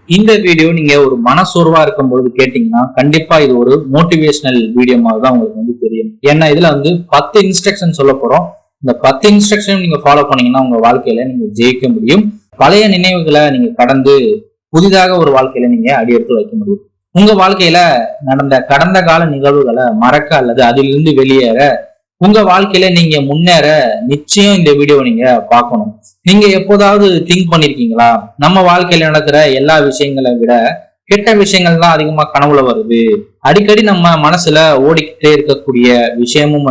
இந்த வீடியோ நீங்க ஒரு மனசோர்வா இருக்கும்போது கேட்டீங்கன்னா கண்டிப்பா இது ஒரு மோட்டிவேஷனல் வீடியோ மாதிரி தான் உங்களுக்கு தெரியும். ஏன்னா இதுல 10 இன்ஸ்ட்ரக்ஷன் சொல்ல போறோம். இந்த 10 இன்ஸ்ட்ரக்ஷன் நீங்க ஃபாலோ பண்ணீங்கன்னா உங்க வாழ்க்கையில நீங்க ஜெயிக்க முடியும். பழைய நினைவுகளை நீங்க கடந்து புதிதாக ஒரு வாழ்க்கையில நீங்க அடியெடுத்து வைக்க முடியும். உங்க வாழ்க்கையில நடந்த கடந்த கால நிகழ்வுகளை மறக்க அல்லது அதிலிருந்து வெளியேற உங்க வாழ்க்கையில நீங்க முன்னேற நிச்சயம் இந்த வீடியோவை நீங்க பார்க்கணும். நீங்க எப்போதாவது திங்க் பண்ணிருக்கீங்களா, நம்ம வாழ்க்கையில நடக்கிற எல்லா விஷயங்களை விட கெட்ட விஷயங்கள் தான் அதிகமா கனவுல வருது. அடிக்கடி நம்ம மனசுல ஓடிக்கிட்டே இருக்கக்கூடிய விஷயமும்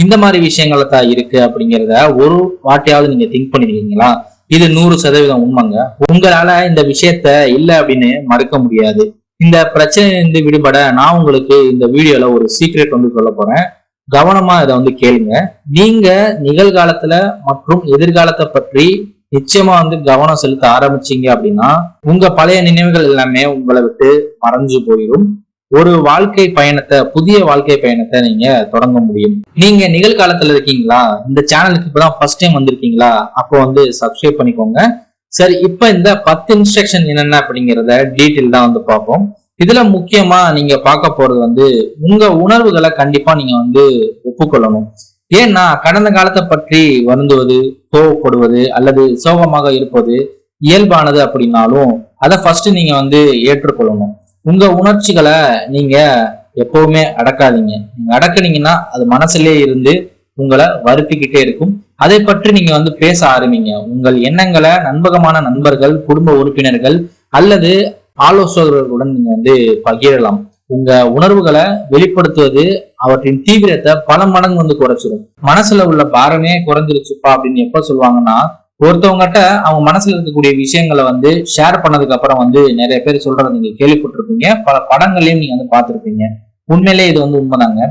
இந்த மாதிரி விஷயங்கள தான் இருக்கு அப்படிங்கிறத ஒரு வாட்டியாவது நீங்க திங்க் பண்ணிருக்கீங்களா? இது 100% உண்மைங்க. உங்களால இந்த விஷயத்த இல்லை அப்படின்னு மறுக்க முடியாது. இந்த பிரச்சனையிலிருந்து விடுபட நான் உங்களுக்கு இந்த வீடியோல ஒரு சீக்ரெட் சொல்ல போறேன். கவனமா இதை கேளுங்க. நீங்க நிகழ்காலத்துல மற்றும் எதிர்காலத்தை பற்றி நிச்சயமா கவனம் செலுத்த ஆரம்பிச்சீங்க அப்படின்னா உங்க பழைய நினைவுகள் எல்லாமே உங்களை விட்டு மறைஞ்சு போயிடும். ஒரு வாழ்க்கை பயணத்தை, புதிய வாழ்க்கை பயணத்தை நீங்க தொடங்க முடியும். நீங்க நிகழ்காலத்துல இருக்கீங்களா? இந்த சேனலுக்கு இப்பதான் ஃபர்ஸ்ட் டைம் வந்திருக்கீங்களா? அப்போ சப்ஸ்கிரைப் பண்ணிக்கோங்க. சரி, இப்ப இந்த 10 இன்ஸ்ட்ரக்ஷன் என்னென்ன அப்படிங்கிறத டீட்டெயில் தான் பார்ப்போம். இதுல முக்கியமா நீங்க பார்க்க போறது உங்க உணர்வுகளை கண்டிப்பா நீங்க ஒப்புக்கொள்ளணும். ஏன்னா கடந்த காலத்தை பற்றி வருந்துவது, கோவப்படுவது அல்லது சோகமாக இருப்பது இயல்பானது அப்படின்னாலும் அதை ஃபர்ஸ்ட் நீங்க ஏற்றுக்கொள்ளணும். உங்க உணர்ச்சிகளை நீங்க எப்பவுமே அடக்காதீங்க. நீங்க அடக்குனீங்கன்னா அது மனசுலயே இருந்து உங்களை வருத்திக்கிட்டே இருக்கும். அதை பற்றி நீங்க பேச ஆரம்பிங்க. உங்கள் எண்ணங்களை நண்பகமான நண்பர்கள், குடும்ப உறுப்பினர்கள் அல்லது ஆலோசகர்களுடன் நீங்க பகிரலாம். உங்க உணர்வுகளை வெளிப்படுத்துவது அவற்றின் தீவிரத்தை பல மடங்கு குறைச்சிடும். மனசுல உள்ள பாரமே குறைஞ்சிருச்சுப்பா அப்படின்னு எப்ப சொல்லுவாங்கன்னா, ஒருத்தவங்ககிட்ட அவங்க மனசுல இருக்கக்கூடிய விஷயங்களை ஷேர் பண்ணதுக்கு அப்புறம் நிறைய பேர் சொல்றதை நீங்க கேள்விப்பட்டிருப்பீங்க. பல படங்களையும் நீங்க பார்த்திருப்பீங்க. உண்மையிலே இது உண்மைதாங்க.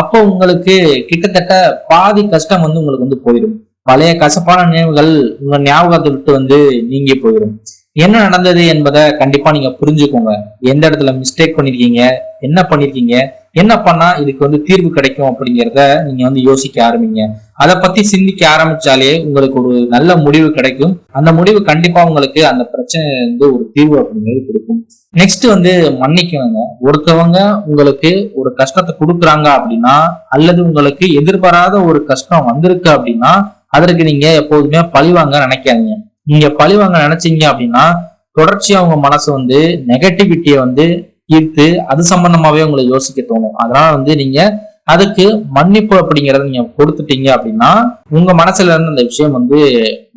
அப்போ உங்களுக்கு கிட்டத்தட்ட பாதி கஷ்டம் உங்களுக்கு போயிடும். பழைய கசப்பான நினைவுகள் உங்க ஞாபகத்தை விட்டு நீங்கி போயிடும். என்ன நடந்தது என்பதை கண்டிப்பா நீங்க புரிஞ்சுக்கோங்க. எந்த இடத்துல மிஸ்டேக் பண்ணிருக்கீங்க, என்ன பண்ணிருக்கீங்க, என்ன பண்ணா இதுக்கு தீர்வு கிடைக்கும் அப்படிங்கிறத நீங்க யோசிக்க ஆரம்பிங்க. அதை பத்தி சிந்திக்க ஆரம்பிச்சாலே உங்களுக்கு ஒரு நல்ல முடிவு கிடைக்கும். அந்த முடிவு கண்டிப்பா உங்களுக்கு அந்த பிரச்சனை ஒரு தீர்வு அப்படிங்கிறது கொடுக்கும். நெக்ஸ்ட் மன்னிக்கணுங்க. ஒருத்தவங்க உங்களுக்கு ஒரு கஷ்டத்தை கொடுக்குறாங்க அப்படின்னா அல்லது உங்களுக்கு எதிர்பாராத ஒரு கஷ்டம் வந்திருக்கு அப்படின்னா அதற்கு நீங்க எப்போதுமே பழிவாங்க நினைக்காதீங்க. நீங்க பழிவாங்க நினைச்சீங்க அப்படின்னா தொடர்ச்சியா உங்க மனசு நெகட்டிவிட்டியை ஈர்த்து அது சம்பந்தமாவே உங்களை யோசிக்க தோணும். அதனால நீங்க அதுக்கு மன்னிப்பு அப்படிங்கறத நீங்க கொடுத்துட்டீங்க அப்படின்னா உங்க மனசுல இருந்து அந்த விஷயம்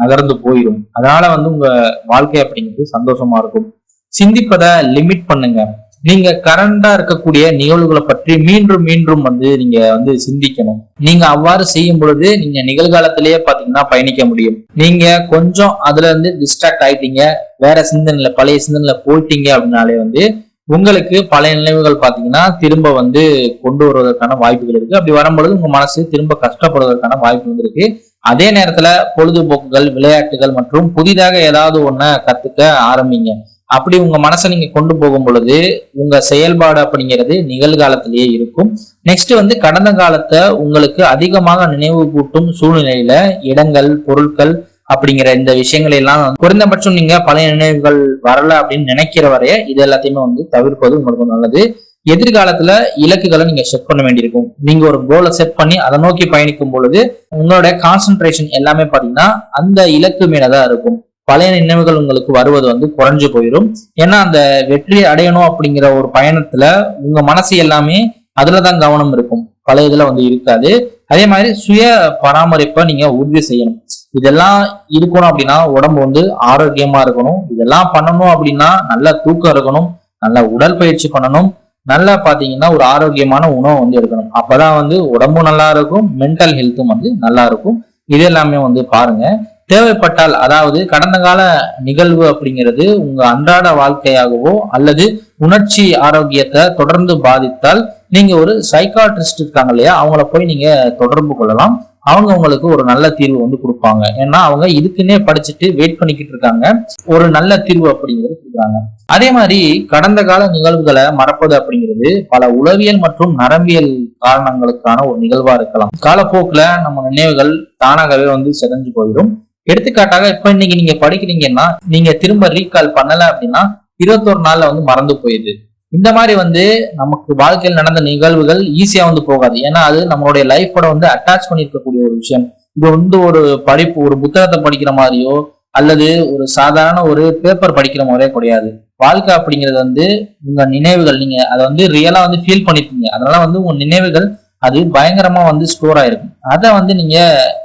நகர்ந்து போயிடும். அதனால உங்க வாழ்க்கை அப்படிங்கிறது சந்தோஷமா இருக்கும். சிந்திப்பதை லிமிட் பண்ணுங்க. நீங்க கரண்டா இருக்கக்கூடிய நிகழ்வுகளை பற்றி மீண்டும் மீண்டும் நீங்க சிந்திக்கணும். நீங்க அவ்வாறு செய்யும் பொழுது நீங்க நிகழ்காலத்திலேயே பாத்தீங்கன்னா பயணிக்க முடியும். நீங்க கொஞ்சம் அதுல டிஸ்ட்ராக்ட் ஆயிட்டீங்க, வேற சிந்தனையில பழைய சிந்தனையில போயிட்டீங்க அப்படின்னாலே உங்களுக்கு பழைய நினைவுகள் பாத்தீங்கன்னா திரும்ப கொண்டு வருவதற்கான வாய்ப்புகள் இருக்கு. அப்படி வரும்பொழுது உங்க மனசு திரும்ப கஷ்டப்படுவதற்கான வாய்ப்பு இருக்கு. அதே நேரத்துல பொழுதுபோக்குகள், விளையாட்டுகள் மற்றும் புதிதாக ஏதாவது ஒன்ன கத்துக்க ஆரம்பிங்க. அப்படி உங்க மனசை நீங்க கொண்டு போகும் பொழுது உங்க செயல்பாடு அப்படிங்கிறது நிகழ்காலத்திலேயே இருக்கும். நெக்ஸ்ட் கடந்த காலத்தை உங்களுக்கு அதிகமாக நினைவு கூட்டும் சூழ்நிலையில இடங்கள், பொருட்கள் அப்படிங்கிற இந்த விஷயங்களை எல்லாம் குறைந்தபட்சம் நீங்க பழைய நினைவுகள் வரல அப்படின்னு நினைக்கிற வரைய இது எல்லாத்தையுமே தவிர்ப்பது உங்களுக்கு நல்லது. எதிர்காலத்துல இலக்குகளை நீங்க செட் பண்ண வேண்டியிருக்கும். நீங்க ஒரு கோலை செட் பண்ணி அதை நோக்கி பயணிக்கும் பொழுது உங்களோட கான்சென்ட்ரேஷன் எல்லாமே பாத்தீங்கன்னா அந்த இலக்கு மேலதான் இருக்கும். பழைய நினைவுகள் உங்களுக்கு வருவது குறைஞ்சு போயிடும். ஏன்னா அந்த வெற்றியை அடையணும் அப்படிங்கிற ஒரு பயணத்துல உங்க மனசு எல்லாமே அதுலதான் கவனம் இருக்கும், பழைய இதுல இருக்காது. அதே மாதிரி சுய பராமரிப்பை நீங்க உறுதி செய்யணும். இதெல்லாம் இருக்கணும் அப்படின்னா உடம்பு ஆரோக்கியமா இருக்கணும். இதெல்லாம் பண்ணணும் அப்படின்னா நல்ல தூக்கம் இருக்கணும், நல்ல உடற்பயிற்சி பண்ணணும், நல்லா பாத்தீங்கன்னா ஒரு ஆரோக்கியமான உணவு எடுக்கணும். அப்பதான் உடம்பும் நல்லா இருக்கும், மென்டல் ஹெல்த்தும் நல்லா இருக்கும். இது எல்லாமே பாருங்க. தேவைப்பட்டால், அதாவது கடந்த கால நிகழ்வு அப்படிங்கிறது உங்க அன்றாட வாழ்க்கையாகவோ அல்லது உணர்ச்சி ஆரோக்கியத்தை தொடர்ந்து பாதித்தால் நீங்க ஒரு சைக்காட்ரிஸ்ட் இருக்காங்க இல்லையா, அவங்கள போய் நீங்க தொடர்பு கொள்ளலாம். அவங்க உங்களுக்கு ஒரு நல்ல தீர்வு கொடுப்பாங்க. ஏன்னா அவங்க இதுக்குன்னே படிச்சுட்டு வெயிட் பண்ணிக்கிட்டு இருக்காங்க, ஒரு நல்ல தீர்வு அப்படிங்கிறது கொடுக்குறாங்க. அதே மாதிரி கடந்த கால நிகழ்வுகளை மறப்பது அப்படிங்கிறது பல உளவியல் மற்றும் நரம்பியல் காரணங்களுக்கான ஒரு நிகழ்வா இருக்கலாம். காலப்போக்குல நம்ம நினைவுகள் தானாகவே சிதைஞ்சு போயிடும். எடுத்துக்காட்டாக இப்ப இன்னைக்கு நீங்க படிக்கிறீங்கன்னா நீங்க திரும்ப ரீகால் பண்ணல அப்படின்னா 21 நாள்ல வந்து மறந்து போயிடுது. இந்த மாதிரி வந்து நமக்கு வாழ்க்கையில் நடந்த நிகழ்வுகள் ஈஸியா வந்து போகாது. ஏன்னா அது நம்மளுடைய லைஃபோட வந்து அட்டாச் பண்ணிருக்கக்கூடிய ஒரு விஷயம். இது வந்து ஒரு படிப்பு, ஒரு புத்தகத்தை படிக்கிற மாதிரியோ அல்லது ஒரு சாதாரண ஒரு பேப்பர் படிக்கிற மாதிரியே கிடையாது. வாழ்க்கை அப்படிங்கிறது வந்து உங்க நினைவுகள், நீங்க அதை வந்து ரியலா வந்து ஃபீல் பண்ணிருக்கீங்க. அதனால வந்து உங்க நினைவுகள் அது பயங்கரமா வந்து ஸ்டோர் ஆயிருக்கும். அதை வந்து நீங்க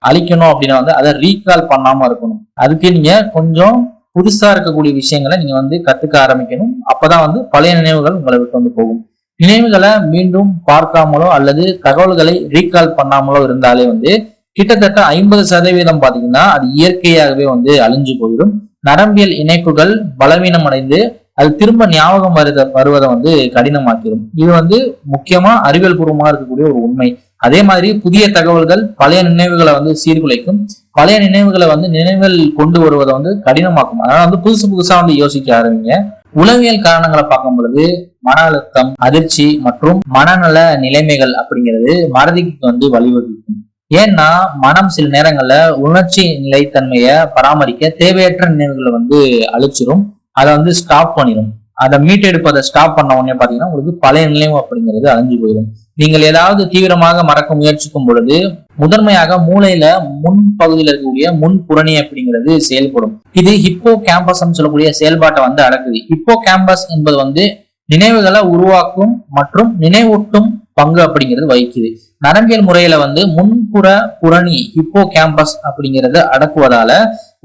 அழிக்கணும் அப்படின்னா வந்து அதை ரீகால் பண்ணாம இருக்கணும். அதுக்கு நீங்க கொஞ்சம் புதுசா இருக்கக்கூடிய விஷயங்களை நீங்க வந்து கத்துக்க ஆரம்பிக்கணும். அப்பதான் வந்து பழைய நினைவுகள் உங்களை விட்டு வந்து போகும். நினைவுகளை மீண்டும் பார்க்காமலோ அல்லது தகவல்களை ரீகால் பண்ணாமலோ இருந்தாலே வந்து கிட்டத்தட்ட 50% பாத்தீங்கன்னா அது இயற்கையாகவே வந்து அழிஞ்சு போயிடும். நரம்பியல் இணைப்புகள் பலவீனம் அடைந்து அது திரும்ப ஞாபகம் வருவதை வந்து கடினமாக்கிடும். இது வந்து முக்கியமா அறிவியல் பூர்வமா இருக்கக்கூடிய ஒரு உண்மை. அதே மாதிரி புதிய தகவல்கள் பழைய நினைவுகளை வந்து சீர்குலைக்கும். பழைய நினைவுகளை வந்து நினைவில் கொண்டு வருவதை வந்து கடினமாக்கும். அதனால வந்து புதுசா வந்து யோசிக்க ஆரம்பிங்க. உளவியல் காரணங்களை பார்க்கும் பொழுது மன அழுத்தம், அதிர்ச்சி மற்றும் மனநல நிலைமைகள் அப்படிங்கிறது மறதிக்கு வந்து வழிவகுக்கும். ஏன்னா மனம் சில நேரங்கள்ல உணர்ச்சி நிலைத்தன்மையை பராமரிக்க தேவையற்ற நினைவுகளை வந்து அழிச்சிரும். அதை வந்து ஸ்டாப் பண்ணிடும். அதை மீட்டெடுப்பதை ஸ்டாப் பண்ண உடனே பாத்தீங்கன்னா உங்களுக்கு பழைய நினைவு அப்படிங்கிறது அழிஞ்சு போயிடும். நீங்கள் ஏதாவது தீவிரமாக மறக்க முயற்சிக்கும் பொழுது முதன்மையாக மூளையில முன் பகுதியில் இருக்கக்கூடிய முன்புறணி அப்படிங்கிறது செயல்படும். இது ஹிப்போ கேம்பஸ் சொல்லக்கூடிய செயல்பாட்டை வந்து அடக்குது. ஹிப்போ கேம்பஸ் என்பது வந்து நினைவுகளை உருவாக்கும் மற்றும் நினைவூட்டும் பங்கு அப்படிங்கிறது வகிக்குது. நரம்பியல் முறையில வந்து முன்புற புரணி ஹிப்போ கேம்பஸ் அப்படிங்கறத அடக்குவதால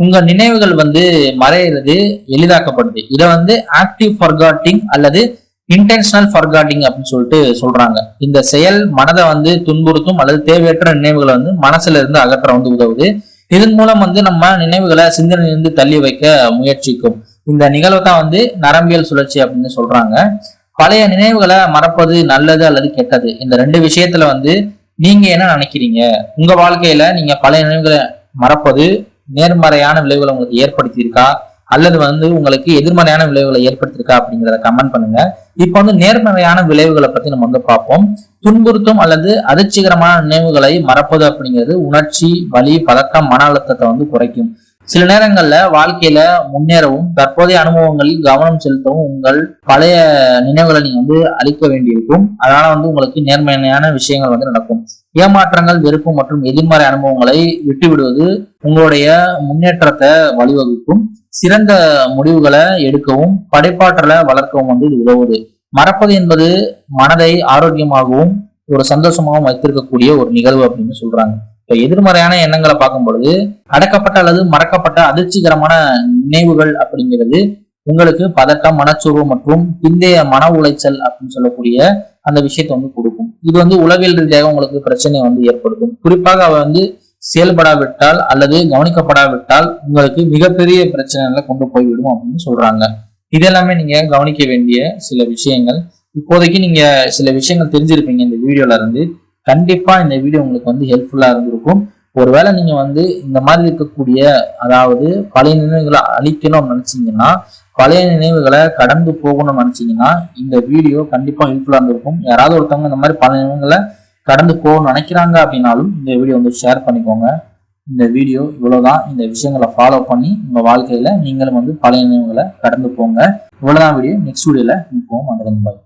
உங்க நினைவுகள் வந்து மறையிறது எளிதாக்கப்படுது. இதை வந்து ஆக்டிவ் ஃபர்காட்டிங் அல்லது இன்டென்ஷனல் ஃபர்காட்டிங் அப்படின்னு சொல்லிட்டு சொல்றாங்க. இந்த செயல் மனதை வந்து துன்புறுத்தும் அல்லது தேவையற்ற நினைவுகளை வந்து மனசுல இருந்து அகற்ற வந்து உதவுது. இதன் மூலம் வந்து நம்ம நினைவுகளை சிந்தனையிலிருந்து தள்ளி வைக்க முயற்சிக்கும். இந்த நிகழ்வை தான் வந்து நரம்பியல் சுழற்சி அப்படின்னு சொல்றாங்க. பழைய நினைவுகளை மறப்பது நல்லது அல்லது கெட்டது, இந்த 2 விஷயத்துல வந்து நீங்க என்ன நினைக்கிறீங்க? உங்க வாழ்க்கையில நீங்க பழைய நினைவுகளை மறப்பது நேர்மறையான விளைவுகளை உங்களுக்கு ஏற்படுத்தி இருக்கா அல்லது வந்து உங்களுக்கு எதிர்மறையான விளைவுகளை ஏற்படுத்திருக்கா அப்படிங்கிறத கமெண்ட் பண்ணுங்க. இப்ப வந்து நேர்மறையான விளைவுகளை பத்தி நம்ம வந்து பார்ப்போம். துன்புறுத்தும் அல்லது அதிர்ச்சிகரமான நினைவுகளை மறப்பது அப்படிங்கிறது உணர்ச்சி, வலி, பதட்டம், மன அழுத்தத்தை வந்து குறைக்கும். சில நேரங்கள்ல வாழ்க்கையில முன்னேறவும் தற்போதைய அனுபவங்களில் கவனம் செலுத்தவும் உங்கள் பழைய நினைவுகளை நீங்க வந்து அழிக்க வேண்டியிருக்கும். அதனால வந்து உங்களுக்கு நேர்மையான விஷயங்கள் வந்து நடக்கும். ஏமாற்றங்கள், வெறுப்பு மற்றும் எதிர்மறை அனுபவங்களை விட்டுவிடுவது உங்களுடைய முன்னேற்றத்தை வழிவகுக்கும். சிறந்த முடிவுகளை எடுக்கவும் படைப்பாற்றலை வளர்க்கவும் வந்து இது உதவுது. மறப்பது என்பது மனதை ஆரோக்கியமாகவும் ஒரு சந்தோஷமாகவும் வைத்திருக்கக்கூடிய ஒரு நிகழ்வு அப்படின்னு சொல்றாங்க. இப்ப எதிர்மறையான எண்ணங்களை பார்க்கும் பொழுது அடக்கப்பட்ட அல்லது மறக்கப்பட்ட அதிர்ச்சிகரமான நினைவுகள் அப்படிங்கிறது உங்களுக்கு பதட்டம், மனச்சோர்வு மற்றும் பிந்தைய மன உளைச்சல் அப்படின்னு சொல்லக்கூடிய அந்த விஷயத்தை வந்து கொடுக்கும். இது வந்து உளவியல் ரீதியாக உங்களுக்கு பிரச்சனையை வந்து ஏற்படுத்தும். குறிப்பாக அவ வந்து செயல்படாவிட்டால் அல்லது கவனிக்கப்படாவிட்டால் உங்களுக்கு மிகப்பெரிய பிரச்சனைகளை கொண்டு போய்விடும் அப்படின்னு சொல்றாங்க. இதெல்லாமே நீங்க கவனிக்க வேண்டிய சில விஷயங்கள். இப்போதைக்கு நீங்க சில விஷயங்கள் தெரிஞ்சிருப்பீங்க இந்த வீடியோல இருந்து. கண்டிப்பா இந்த வீடியோ உங்களுக்கு வந்து ஹெல்ப்ஃபுல்லா இருந்திருக்கும். ஒருவேளை நீங்க வந்து இந்த மாதிரி இருக்கக்கூடிய அதாவது பழைய நினைவுகளை அழிக்கணும்னு நினைச்சீங்கன்னா, பழைய நினைவுகளை கடந்து போகணும்னு நினைச்சீங்கன்னா இந்த வீடியோ கண்டிப்பா ஹெல்ப்ஃபுல்லா இருந்திருக்கும். யாராவது ஒருத்தவங்க இந்த மாதிரி பழைய நினைவுகளை கடந்து போகணும்னு நினைக்கிறாங்க அப்படின்னாலும் இந்த வீடியோ வந்து ஷேர் பண்ணிக்கோங்க. இந்த வீடியோ இவ்வளவுதான். இந்த விஷயங்களை ஃபாலோ பண்ணி உங்க வாழ்க்கையில நீங்களும் வந்து பழைய நினைவுகளை கடந்து போங்க. இவ்வளவுதான் வீடியோ. நெக்ஸ்ட் வீடியோல நிற்போம். பாய்.